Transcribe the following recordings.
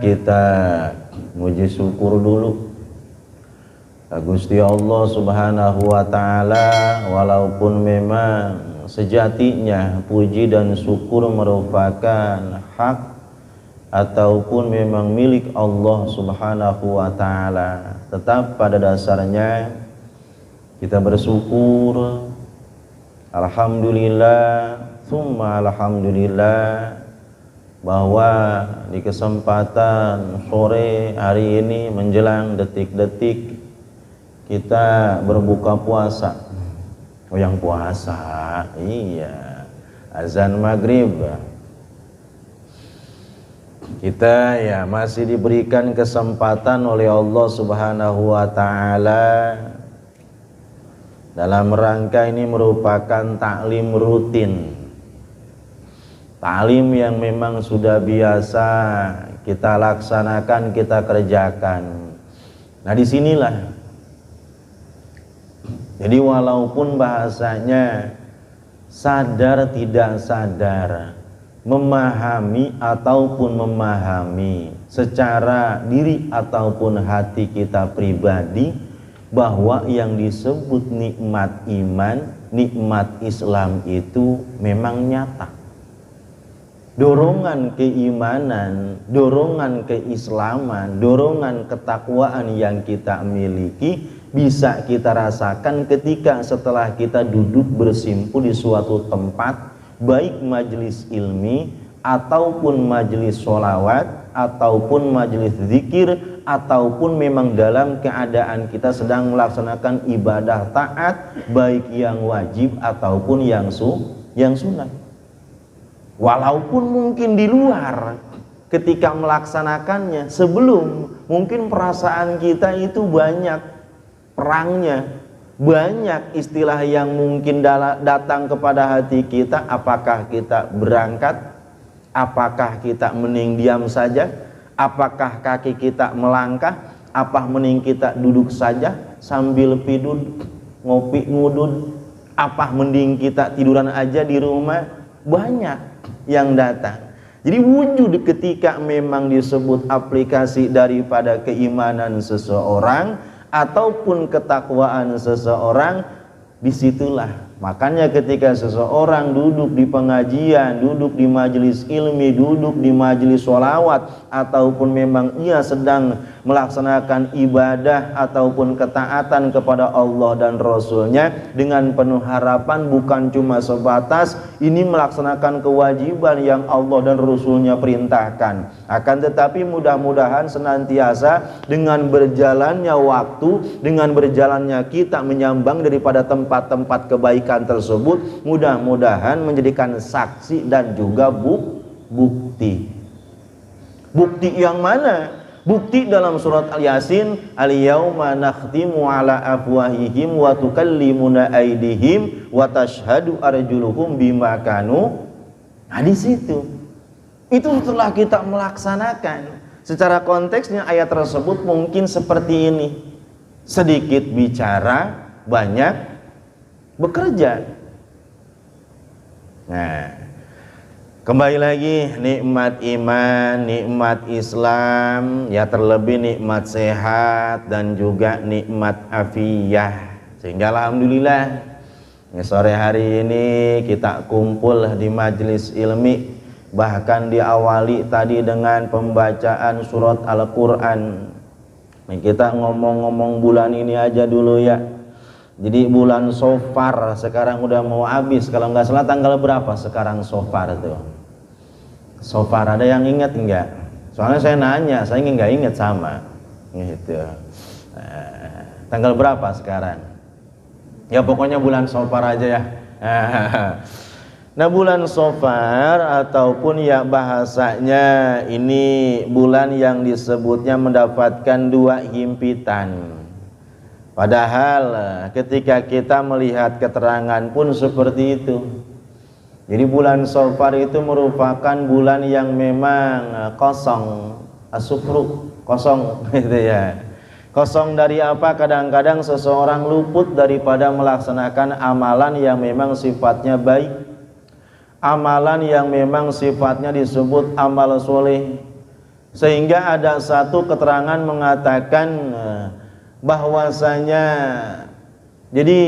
Kita muji syukur dulu Gusti Allah Subhanahu wa Ta'ala, walaupun memang sejatinya puji dan syukur merupakan hak ataupun memang milik Allah Subhanahu wa Ta'ala, tetap pada dasarnya kita bersyukur. Alhamdulillah, summa alhamdulillah, bahwa di kesempatan sore hari ini menjelang detik-detik kita berbuka puasa. Oh, yang puasa, iya, azan maghrib. Kita ya masih diberikan kesempatan oleh Allah Subhanahu wa Ta'ala. Dalam rangka ini merupakan taklim rutin, taklim yang memang sudah biasa kita laksanakan, kita kerjakan. Nah, disinilah jadi walaupun bahasanya sadar tidak sadar, memahami ataupun memahami secara diri ataupun hati kita pribadi, bahwa yang disebut nikmat iman, nikmat Islam itu memang nyata. Dorongan keimanan, dorongan keislaman, dorongan ketakwaan yang kita miliki bisa kita rasakan ketika setelah kita duduk bersimpuh di suatu tempat, baik majelis ilmi ataupun majelis sholawat ataupun majelis zikir, ataupun memang dalam keadaan kita sedang melaksanakan ibadah taat, baik yang wajib ataupun yang sunnah. Walaupun mungkin di luar ketika melaksanakannya, sebelum mungkin perasaan kita itu banyak perangnya, banyak istilah yang mungkin datang kepada hati kita. Apakah kita berangkat? Apakah kita mending diam saja? Apakah kaki kita melangkah? Apa mending kita duduk saja sambil pidun, ngopi ngudun? Apa mending kita tiduran aja di rumah? Banyak yang datang. Jadi wujud ketika memang disebut aplikasi daripada keimanan seseorang ataupun ketakwaan seseorang, disitulah. Makanya ketika seseorang duduk di pengajian, duduk di majelis ilmi, duduk di majelis sholawat, ataupun memang ia sedang melaksanakan ibadah ataupun ketaatan kepada Allah dan Rasulnya, dengan penuh harapan bukan cuma sebatas ini melaksanakan kewajiban yang Allah dan Rasulnya perintahkan, akan tetapi mudah-mudahan senantiasa dengan berjalannya waktu, dengan berjalannya kita menyambang daripada tempat-tempat kebaikan tersebut, mudah-mudahan menjadikan saksi dan juga bukti. Bukti yang mana? Bukti dalam surat Al-Yasin, al-yauma nakhtimu ala afwahihim wa tukallimuna aydihim wa tashhadu arjuluhum bima kanu. Nah, di situ itu setelah kita melaksanakan. Secara konteksnya ayat tersebut mungkin seperti ini: sedikit bicara, banyak bekerja. Nah, kembali lagi, nikmat iman, nikmat Islam, ya terlebih nikmat sehat dan juga nikmat afiyah. Sehingga alhamdulillah sore hari ini kita kumpul di majelis ilmi, bahkan diawali tadi dengan pembacaan surat Al-Quran. Kita ngomong-ngomong bulan ini aja dulu ya. Jadi bulan Sofar sekarang udah mau habis, kalau nggak salah tanggal berapa sekarang Sofar tuh? Sofar ada yang ingat enggak? Soalnya saya nanya, saya nggak ingat sama gitu. Tanggal berapa sekarang? Ya pokoknya bulan Sofar aja ya. Nah, bulan Sofar ataupun ya bahasanya ini bulan yang disebutnya mendapatkan dua himpitan. Padahal ketika kita melihat keterangan pun seperti itu. Jadi bulan Sofar itu merupakan bulan yang memang kosong, asufru, kosong gitu ya. Kosong dari apa? Kadang-kadang seseorang luput daripada melaksanakan amalan yang memang sifatnya baik, amalan yang memang sifatnya disebut amal soleh, Sehingga ada satu keterangan mengatakan bahwasanya jadi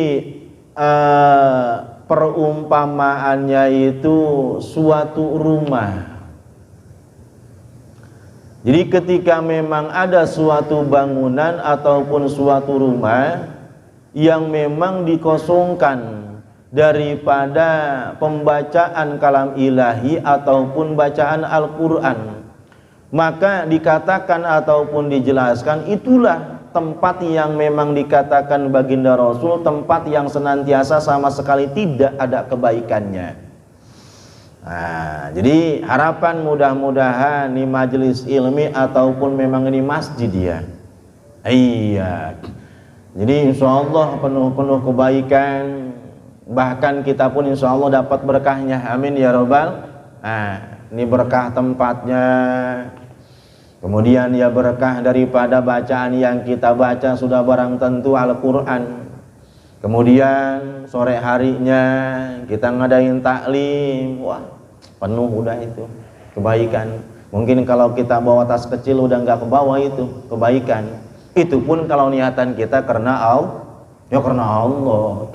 perumpamaannya itu suatu rumah. Jadi ketika memang ada suatu bangunan ataupun suatu rumah yang memang dikosongkan daripada pembacaan kalam ilahi ataupun bacaan Al-Quran, maka dikatakan ataupun dijelaskan itulah tempat yang memang dikatakan baginda Rasul tempat yang senantiasa sama sekali tidak ada kebaikannya. Nah, jadi harapan mudah-mudahan di majelis ilmi ataupun memang ini masjid ya. Iya. Jadi insya Allah penuh-penuh kebaikan. Bahkan kita pun insya Allah dapat berkahnya. Amin ya robbal. Nah, ini berkah tempatnya. Kemudian ya berkah daripada bacaan yang kita baca sudah barang tentu Al-Quran. Kemudian sore harinya kita ngadain taklim, wah penuh udah itu kebaikan. Mungkin kalau kita bawa tas kecil udah nggak ke bawah itu kebaikan. Itu pun kalau niatan kita karena Allah, ya karena Allah.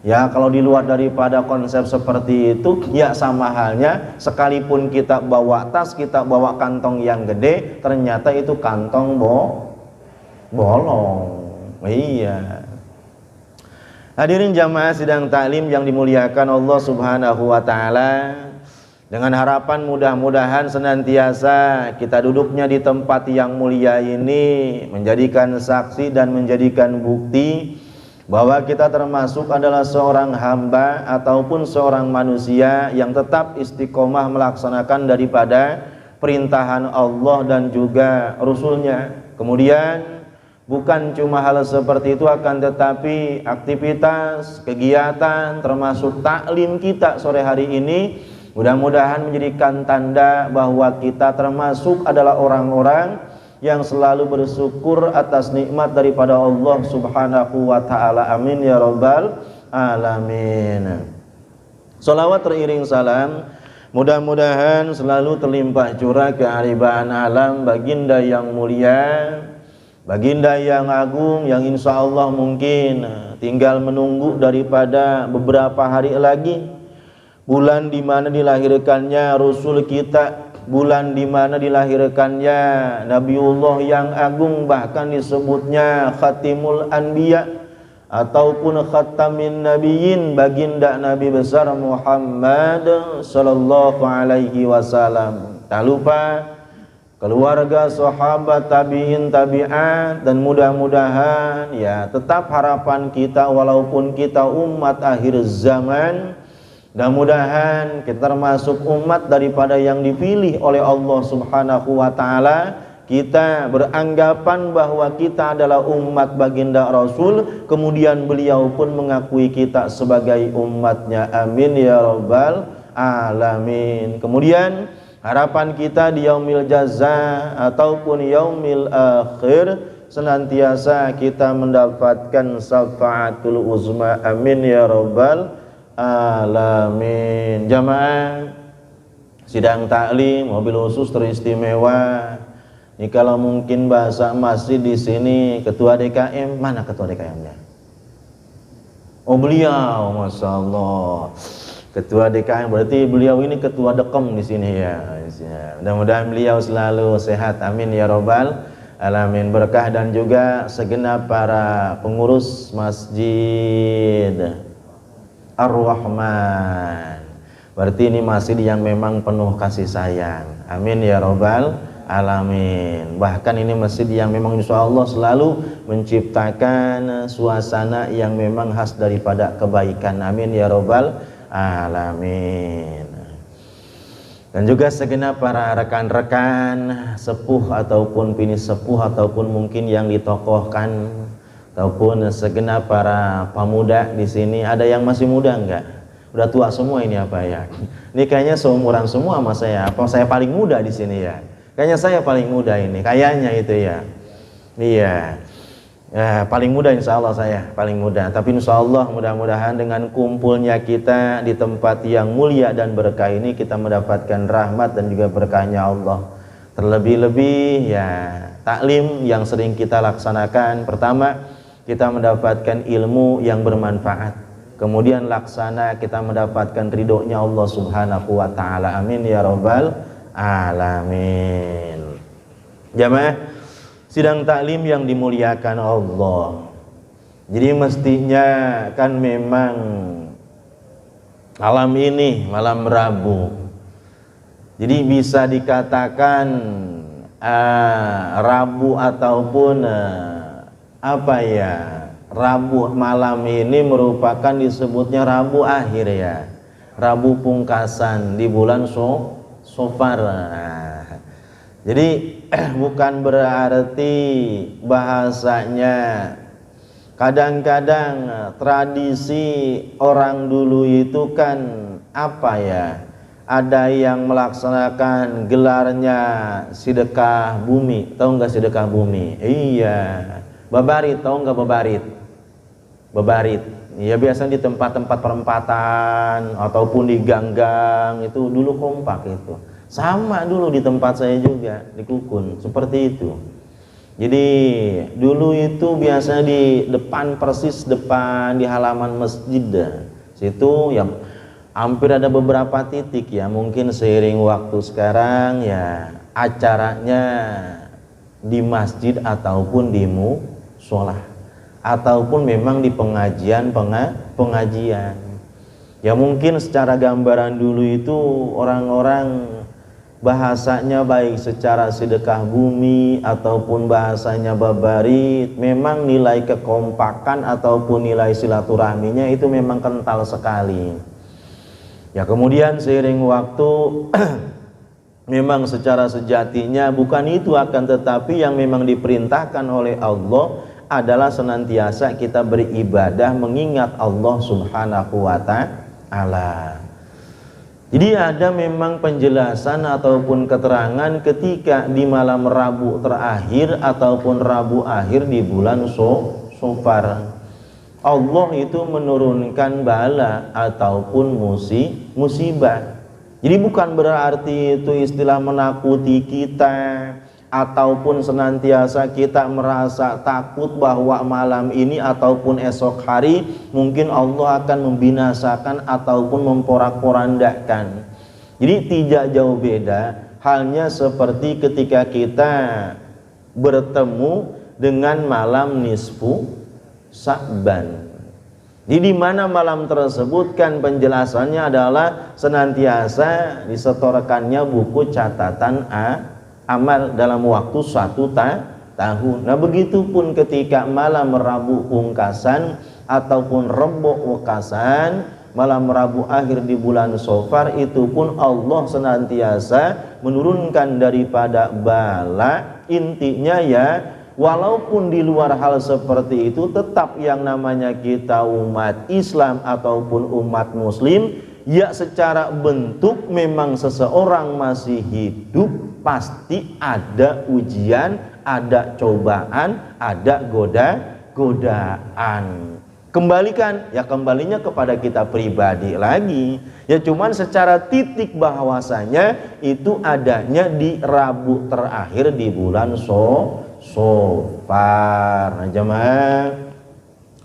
Ya kalau di luar daripada konsep seperti itu, ya sama halnya sekalipun kita bawa tas, kita bawa kantong yang gede, ternyata itu kantong bolong. Iya. Hadirin jamaah sidang taklim yang dimuliakan Allah Subhanahu wa taala. Dengan harapan mudah-mudahan senantiasa kita duduknya di tempat yang mulia ini menjadikan saksi dan menjadikan bukti bahwa kita termasuk adalah seorang hamba ataupun seorang manusia yang tetap istiqomah melaksanakan daripada perintahan Allah dan juga Rasul-Nya. Kemudian bukan cuma hal seperti itu, akan tetapi aktivitas, kegiatan termasuk taklim kita sore hari ini mudah-mudahan menjadikan tanda bahwa kita termasuk adalah orang-orang yang selalu bersyukur atas nikmat daripada Allah Subhanahu wa taala. Amin ya rabbal alamin. Shalawat teriring salam mudah-mudahan selalu terlimpah curah kearifan alam baginda yang mulia, baginda yang agung, yang insya Allah mungkin tinggal menunggu daripada beberapa hari lagi bulan di mana dilahirkannya Rasul kita, bulan di mana dilahirkannya Nabiullah yang agung, bahkan disebutnya Khatimul Anbiya ataupun Khatamin Nabiyyin, baginda Nabi besar Muhammad sallallahu alaihi wasallam. Tak lupa keluarga, sahabat, tabi'in, tabi'at, dan mudah-mudahan ya tetap harapan kita walaupun kita umat akhir zaman, mudah-mudahan kita termasuk umat daripada yang dipilih oleh Allah Subhanahu wa taala. Kita beranggapan bahwa kita adalah umat baginda Rasul, kemudian beliau pun mengakui kita sebagai umatnya. Amin ya rabbal alamin. Kemudian harapan kita di yaumil jaza ataupun yaumil akhir senantiasa kita mendapatkan syafaatul uzma. Amin ya rabbal alamin. Jamaah sidang taklim mobil khusus teristimewa. Ini kalau mungkin bahasa masjid di sini ketua DKM, mana ketua DKM-nya? Oh beliau, masya Allah. Ketua DKM berarti beliau ini ketua dekem di sini ya. Mudah-mudahan beliau selalu sehat. Amin ya robbal alamin. Berkah dan juga segenap para pengurus masjid Ar-Rahman. Berarti ini masjid yang memang penuh kasih sayang. Amin ya robbal alamin. Bahkan ini masjid yang memang insya Allah selalu menciptakan suasana yang memang khas daripada kebaikan. Amin ya robbal alamin. Dan juga segenap para rekan-rekan sepuh ataupun bini sepuh ataupun mungkin yang ditokohkan, ataupun segenap para pemuda di sini. Ada yang masih muda enggak? Udah tua semua ini apa ya? Ini kayaknya seumuran semua sama saya. Apa saya paling muda di sini ya? Kayaknya saya paling muda ini. Kayaknya itu ya. Iya. Ya, paling muda insya Allah saya paling muda. Tapi insya Allah mudah-mudahan dengan kumpulnya kita di tempat yang mulia dan berkah ini kita mendapatkan rahmat dan juga berkahnya Allah. Terlebih-lebih ya taklim yang sering kita laksanakan, pertama kita mendapatkan ilmu yang bermanfaat, kemudian laksana kita mendapatkan ridhonya Allah Subhanahu wa ta'ala. Amin ya rabbal alamin. Jamaah sidang taklim yang dimuliakan Allah, jadi mestinya kan memang malam ini malam Rabu, jadi bisa dikatakan Rabu ataupun Rabu malam ini merupakan disebutnya Rabu akhir ya, Rabu pungkasan di bulan Safar. Jadi bukan berarti bahasanya, kadang-kadang tradisi orang dulu itu kan ada yang melaksanakan gelarnya sedekah bumi. Tahu nggak sedekah bumi? Iya. Babarit, tahu nggak babarit? Babarit. Ya biasanya di tempat-tempat perempatan ataupun di gang-gang itu dulu kompak itu. Sama dulu di tempat saya juga di Kukun seperti itu. Jadi dulu itu biasanya di depan, persis depan di halaman masjid. Situ yang hampir ada beberapa titik ya, mungkin seiring waktu sekarang ya acaranya di masjid ataupun di musola ataupun memang di pengajian. Ya mungkin secara gambaran dulu itu orang-orang bahasanya baik secara sedekah bumi ataupun bahasanya babarit, memang nilai kekompakan ataupun nilai silaturahminya itu memang kental sekali. Ya kemudian seiring waktu memang secara sejatinya bukan itu, akan tetapi yang memang diperintahkan oleh Allah adalah senantiasa kita beribadah mengingat Allah Subhanahu wa ta'ala. Jadi ada memang penjelasan ataupun keterangan ketika di malam Rabu terakhir ataupun Rabu akhir di bulan Safar, Allah itu menurunkan bala ataupun musibah. Jadi bukan berarti itu istilah menakuti kita ataupun senantiasa kita merasa takut bahwa malam ini ataupun esok hari mungkin Allah akan membinasakan ataupun memporak-porandakan. Jadi tidak jauh beda halnya seperti ketika kita bertemu dengan malam nisfu Sa'ban. Di mana malam tersebut kan penjelasannya adalah senantiasa disetorkannya buku catatan amal dalam waktu 1 tahun. Nah begitupun ketika malam Rabu pungkasan ataupun Rebo wekasan, malam Rabu akhir di bulan Safar, itu pun Allah senantiasa menurunkan daripada bala. Intinya ya, walaupun di luar hal seperti itu, tetap yang namanya kita umat Islam ataupun umat Muslim, ya secara bentuk memang seseorang masih hidup, pasti ada ujian, ada cobaan, ada godaan. Kembalikan, ya kembalinya kepada kita pribadi lagi. Ya cuman secara titik bahwasanya itu adanya di Rabu terakhir di bulan Safar. Nah, jemaah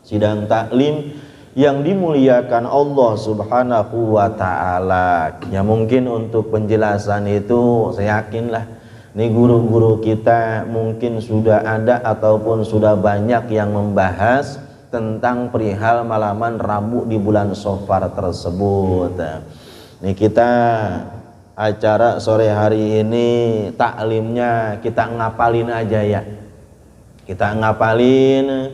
sidang taklim yang dimuliakan Allah Subhanahu wa ta'ala, ya mungkin untuk penjelasan itu saya yakinlah nih guru-guru kita mungkin sudah ada ataupun sudah banyak yang membahas tentang perihal malaman Rabu di bulan Safar tersebut. Nih kita acara sore hari ini taklimnya kita ngapalin aja ya, kita ngapalin.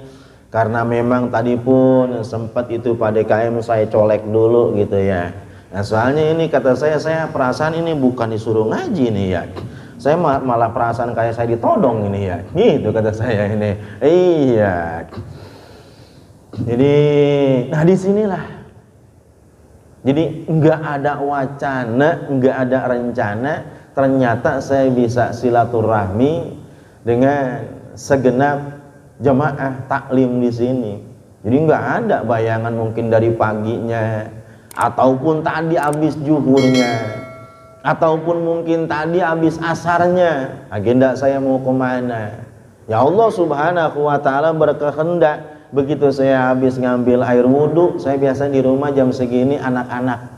Karena memang tadi pun sempat itu Pak DKM saya colek dulu gitu ya. Nah soalnya ini kata saya perasaan ini bukan disuruh ngaji nih ya, saya malah perasaan kayak saya ditodong ini ya, gitu kata saya ini. Iya. Jadi nah disinilah, jadi nggak ada wacana, nggak ada rencana, ternyata saya bisa silaturahmi dengan segenap jemaah taklim di sini. Jadi nggak ada bayangan mungkin dari paginya ataupun tadi habis zuhurnya ataupun mungkin tadi habis asarnya, agenda saya mau kemana. Ya Allah subhanahu wa ta'ala berkehendak, begitu saya habis ngambil air wudhu, saya biasa di rumah jam segini anak-anak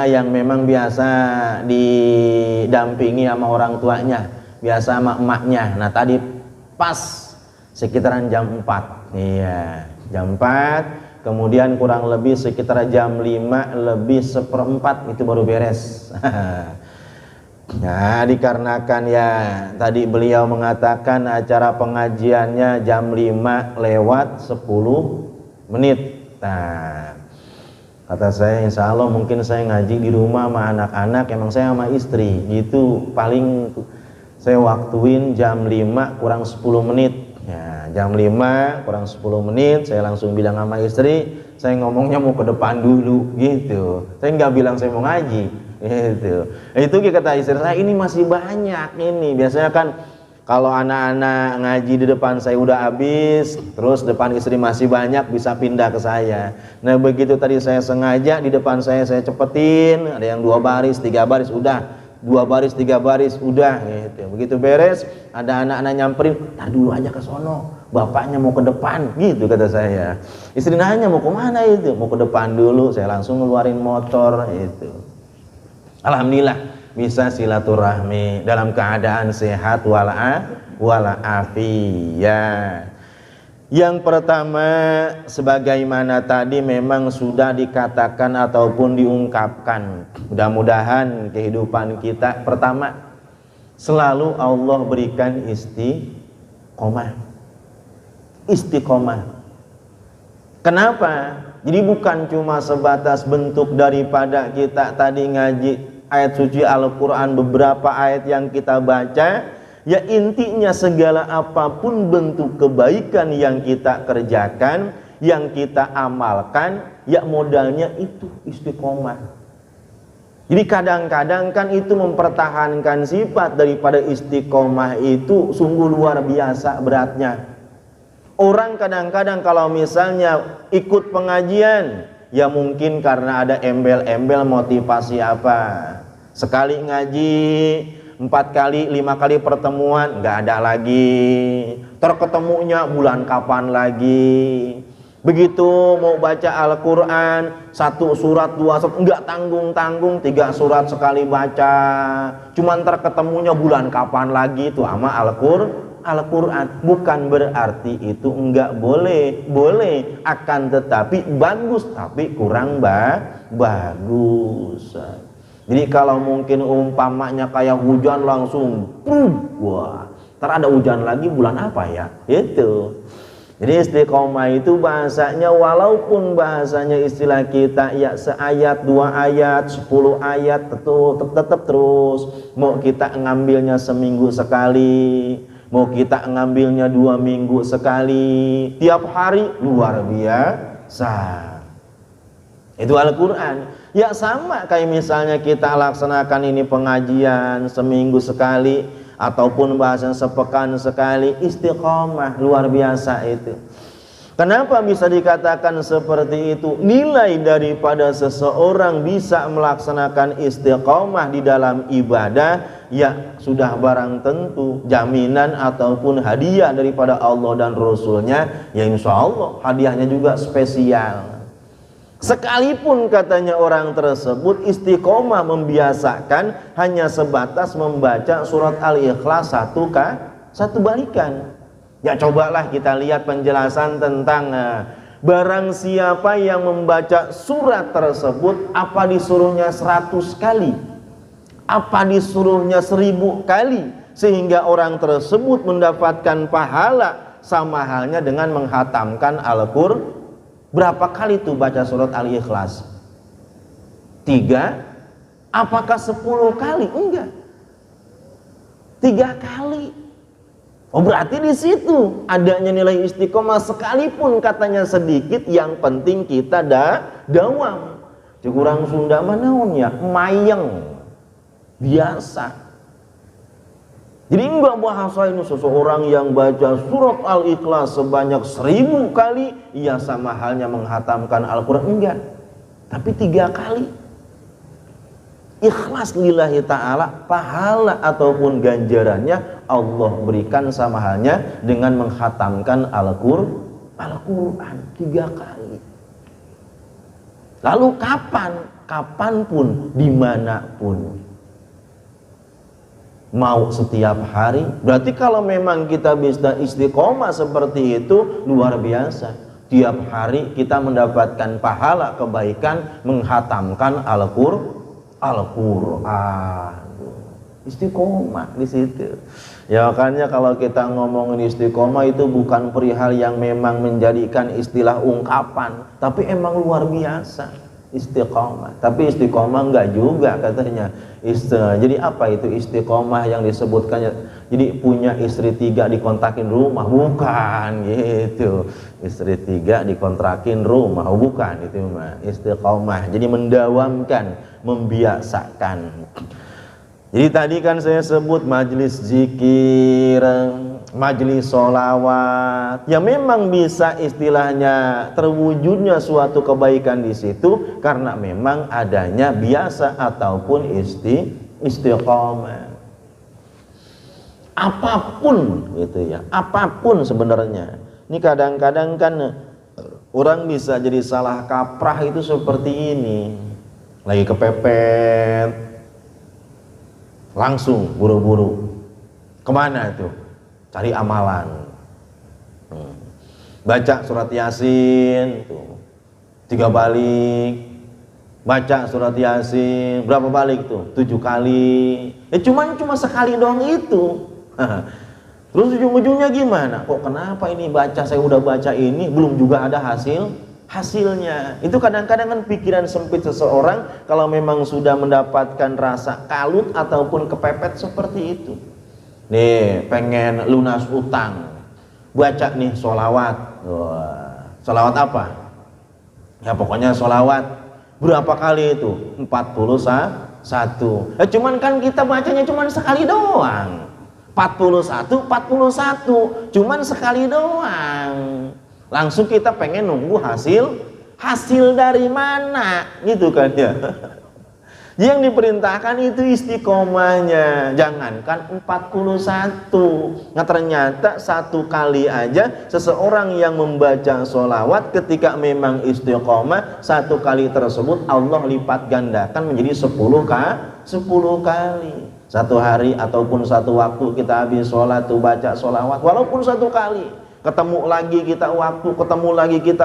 yang memang biasa didampingi sama orang tuanya, biasa sama emaknya. Nah tadi pas sekitaran jam 4, iya jam 4, kemudian kurang lebih sekitar jam 5 lebih 1/4 itu baru beres. Nah dikarenakan ya tadi beliau mengatakan acara pengajiannya jam 5 lewat 10 menit. Nah kata saya, insya Allah mungkin saya ngaji di rumah sama anak-anak, emang saya sama istri itu paling saya waktuin jam 5 kurang 10 menit ya, jam 5 kurang 10 menit saya langsung bilang sama istri, saya ngomongnya mau ke depan dulu gitu, saya nggak bilang saya mau ngaji gitu. Itu kata istri saya, ini masih banyak ini, biasanya kan kalau anak-anak ngaji di depan saya udah habis, terus depan istri masih banyak, bisa pindah ke saya. Nah begitu tadi saya sengaja di depan saya cepetin, ada yang 2 baris 3 baris udah, 2 baris 3 baris udah gitu. Begitu beres ada anak-anak nyamperin, tar dulu aja ke sono, bapaknya mau ke depan gitu kata saya. Istri nanya mau kemana itu, mau ke depan dulu, saya langsung ngeluarin motor itu. Alhamdulillah bisa silaturahmi dalam keadaan sehat walafiat. Yang pertama, sebagaimana tadi memang sudah dikatakan ataupun diungkapkan, mudah-mudahan kehidupan kita pertama selalu Allah berikan istiqomah. Kenapa? Jadi bukan cuma sebatas bentuk daripada kita tadi ngaji ayat suci Al-Quran, beberapa ayat yang kita baca, ya intinya segala apapun bentuk kebaikan yang kita kerjakan, yang kita amalkan, ya modalnya itu istiqomah. Jadi kadang-kadang kan itu mempertahankan sifat daripada istiqomah itu sungguh luar biasa beratnya. Orang kadang-kadang kalau misalnya ikut pengajian, ya mungkin karena ada embel-embel motivasi apa, sekali ngaji 4 kali 5 kali pertemuan nggak ada lagi, terketemunya bulan kapan lagi. Begitu mau baca Al-Quran 1 surat 2 surat nggak tanggung-tanggung 3 surat sekali baca, cuman terketemunya bulan kapan lagi tuh sama Al-Quran. Bukan berarti itu enggak boleh, akan tetapi bagus, tapi kurang bagus. Jadi kalau mungkin umpamanya kayak hujan langsung wah, ntar ada hujan lagi bulan apa ya itu. Jadi istiqomah itu bahasanya, walaupun bahasanya istilah kita ya seayat 2 ayat 10 ayat tetap terus, mau kita ngambilnya seminggu sekali, mau kita ngambilnya 2 minggu sekali, tiap hari luar biasa. Itu Al-Quran. Ya sama kayak misalnya kita laksanakan ini pengajian seminggu sekali, ataupun bahasan sepekan sekali, istiqomah luar biasa itu. Kenapa bisa dikatakan seperti itu? Nilai daripada seseorang bisa melaksanakan istiqomah di dalam ibadah, ya sudah barang tentu jaminan ataupun hadiah daripada Allah dan Rasulnya, ya insya Allah hadiahnya juga spesial. Sekalipun katanya orang tersebut istiqomah membiasakan hanya sebatas membaca surat Al-Ikhlas 1 balikan. Ya cobalah kita lihat penjelasan tentang barang siapa yang membaca surat tersebut, apa disuruhnya 100 kali, apa disuruhnya 1000 kali, sehingga orang tersebut mendapatkan pahala sama halnya dengan menghatamkan Al-Quran. Berapa kali tuh baca surat Al-Ikhlas? 3? Apakah 10 kali? Enggak, 3 kali. Oh berarti di situ adanya nilai istiqomah, sekalipun katanya sedikit, yang penting kita dawam. Kurang Sunda mana ya, mayeng, biasa. Jadi enggak bahasa ini seseorang yang baca surat Al-Ikhlas sebanyak 1000 kali, ia sama halnya menghatamkan Al-Quran, enggak, tapi 3 kali. ikhlas lillahi ta'ala, pahala ataupun ganjarannya Allah berikan sama halnya dengan menghatamkan Al-Quran 3 kali. Lalu kapanpun, dimanapun, mau setiap hari. Berarti kalau memang kita bisa istiqomah seperti itu, luar biasa. Tiap hari kita mendapatkan pahala kebaikan menghatamkan Al-Quran. Istiqomah di situ. Ya makanya kalau kita ngomongin istiqomah itu bukan perihal yang memang menjadikan istilah ungkapan, tapi emang luar biasa istiqomah. Tapi istiqomah enggak juga katanya. Jadi apa itu istiqomah yang disebutkannya? Jadi punya istri 3 dikontrakin rumah, bukan gitu. Istri 3 dikontrakin rumah, bukan itu mah istiqomah. Jadi mendawamkan, membiasakan. Jadi tadi kan saya sebut majelis zikir, majelis sholawat, ya memang bisa istilahnya terwujudnya suatu kebaikan di situ karena memang adanya biasa ataupun istiqomah. Apapun gitu ya, apapun sebenarnya. Ini kadang-kadang kan orang bisa jadi salah kaprah itu seperti ini, lagi kepepet. Langsung buru-buru kemana itu? Cari amalan. Baca surat Yasin tuh 3 balik. Baca surat Yasin berapa balik tuh? 7 kali. Cuma sekali doang itu. Terus ujung-ujungnya gimana? Kok kenapa ini baca, saya udah baca ini belum juga ada hasilnya. Itu kadang-kadang kan pikiran sempit seseorang kalau memang sudah mendapatkan rasa kalut ataupun kepepet seperti itu. Nih pengen lunas utang, baca nih sholawat. Sholawat apa? Ya pokoknya sholawat. Berapa kali itu? 41. Cuman kan kita bacanya cuman sekali doang. 41, cuman sekali doang. Langsung kita pengen nunggu hasil dari mana gitu kan ya. Yang diperintahkan itu istiqomahnya, jangankan 41. Nah ternyata 1 kali aja seseorang yang membaca sholawat ketika memang istiqomah, 1 kali tersebut Allah lipat gandakan menjadi 10 kali. 1 hari ataupun 1 waktu kita habis sholat tuh baca sholawat, walaupun 1 kali. Ketemu lagi kita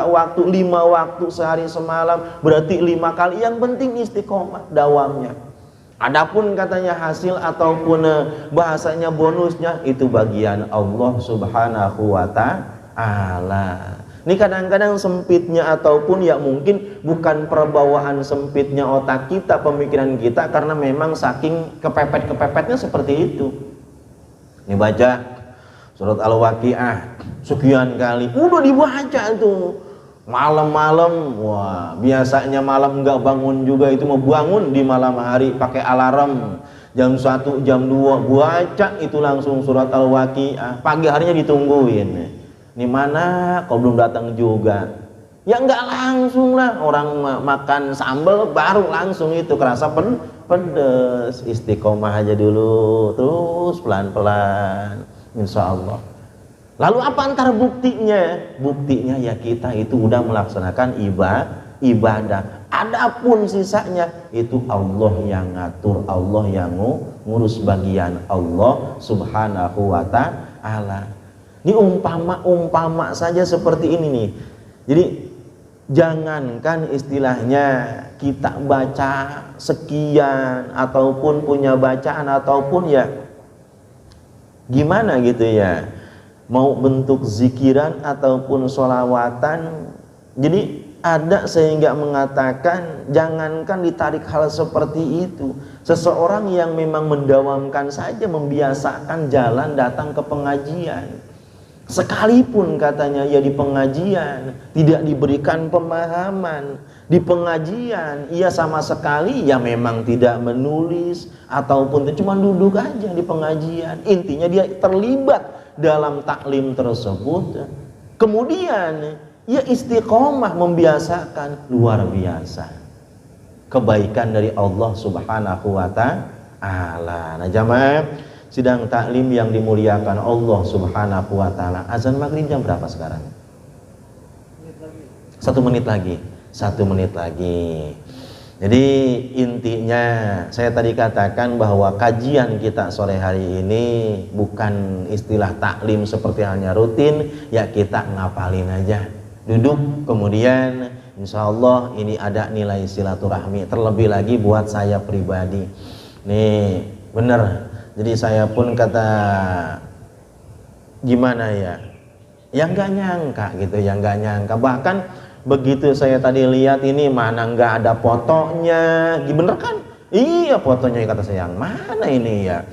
waktu 5 waktu sehari semalam, berarti 5 kali. Yang penting istiqomah dawamnya. Adapun katanya hasil ataupun bahasanya bonusnya itu bagian Allah Subhanahu wa ta'ala. Ini kadang-kadang sempitnya ataupun ya mungkin bukan perbawaan sempitnya otak kita, pemikiran kita, karena memang saking kepepet-kepepetnya seperti itu. Ini baca surat Al-Waqiah sekian kali, udah dibaca tuh malam-malam. Wah biasanya malam nggak bangun juga, itu mau bangun di malam hari pakai alarm jam 1 jam 2 baca itu langsung surat Al-Waqiah. Pagi harinya ditungguin, ini mana kok belum datang juga. Ya nggak langsung lah, orang makan sambal baru langsung itu kerasa pedes. Istiqomah aja dulu, terus pelan-pelan insya Allah. Lalu apa antar buktinya? Buktinya ya kita itu udah melaksanakan ibadah. Adapun sisanya itu Allah yang ngatur, Allah yang ngurus bagian Allah Subhanahu wa ta'ala. Ini umpama saja seperti ini nih. Jadi jangankan istilahnya kita baca sekian ataupun punya bacaan ataupun ya gimana gitu ya, mau bentuk zikiran ataupun sholawatan. Jadi ada sehingga mengatakan jangankan ditarik hal seperti itu, seseorang yang memang mendawamkan saja, membiasakan jalan datang ke pengajian, sekalipun katanya ya di pengajian tidak diberikan pemahaman, di pengajian ia sama sekali ya memang tidak menulis ataupun cuma duduk aja di pengajian, intinya dia terlibat dalam taklim tersebut, kemudian ia istiqomah membiasakan, luar biasa. kebaikan dari Allah Subhanahu wa ta'ala. Nah jamaah sidang taklim yang dimuliakan Allah Subhanahu wa ta'ala, azan maghrib jam berapa sekarang? 1 menit lagi. 1 menit lagi. Jadi intinya saya tadi katakan bahwa kajian kita sore hari ini bukan istilah taklim seperti halnya rutin, ya kita ngapalin aja. Duduk kemudian insya Allah ini ada nilai silaturahmi. Terlebih lagi buat saya pribadi. Nih bener. Jadi saya pun kata gimana ya? Yang nggak nyangka gitu, yang nggak nyangka. Bahkan begitu saya tadi lihat ini mana nggak ada fotonya, bener kan? Iya fotonya, kata saya yang mana ini ya.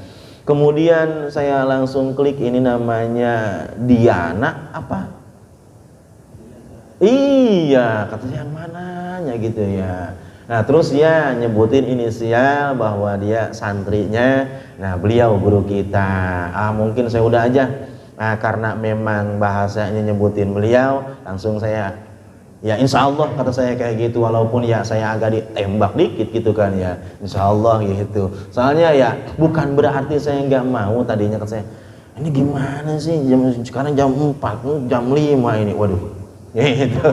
Kemudian saya langsung klik, ini namanya Diana apa? Iya, kata saya yang mananya gitu ya. Nah terus dia nyebutin inisial bahwa dia santrinya. Nah beliau guru kita. Mungkin saya udah aja. Nah karena memang bahasanya nyebutin beliau, langsung saya ya insya Allah kata saya kayak gitu, walaupun ya saya agak ditembak dikit gitu kan ya, insya Allah gitu. Soalnya ya bukan berarti saya nggak mau. Tadinya kata saya ini gimana sih sekarang jam 4, jam 5 ini, waduh gitu.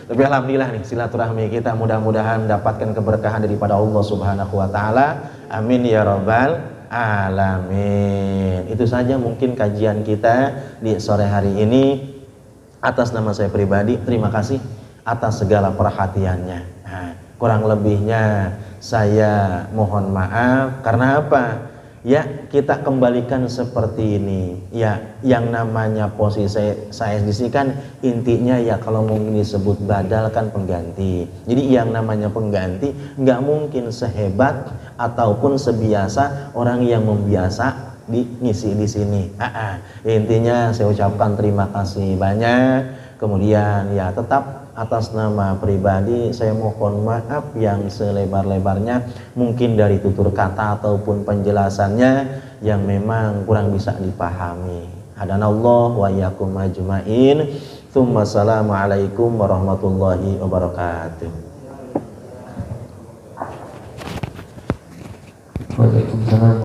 Tapi alhamdulillah nih silaturahmi kita mudah-mudahan dapatkan keberkahan daripada Allah Subhanahu wa ta'ala. Amin ya rabbal alamin. Itu saja mungkin kajian kita di sore hari ini. Atas nama saya pribadi terima kasih atas segala perhatiannya. Nah, kurang lebihnya saya mohon maaf. Karena apa? Ya kita kembalikan seperti ini. Ya yang namanya posisi saya di sini kan intinya ya kalau mungkin disebut badal kan pengganti. Jadi yang namanya pengganti nggak mungkin sehebat ataupun sebiasa orang yang membiasa ngisi di sini. Intinya saya ucapkan terima kasih banyak. Kemudian ya tetap atas nama pribadi saya mohon maaf yang selebar-lebarnya mungkin dari tutur kata ataupun penjelasannya yang memang kurang bisa dipahami. Hadanallah wa iyyakum ajmain. Tsumma assalamu alaikum warahmatullahi wabarakatuh.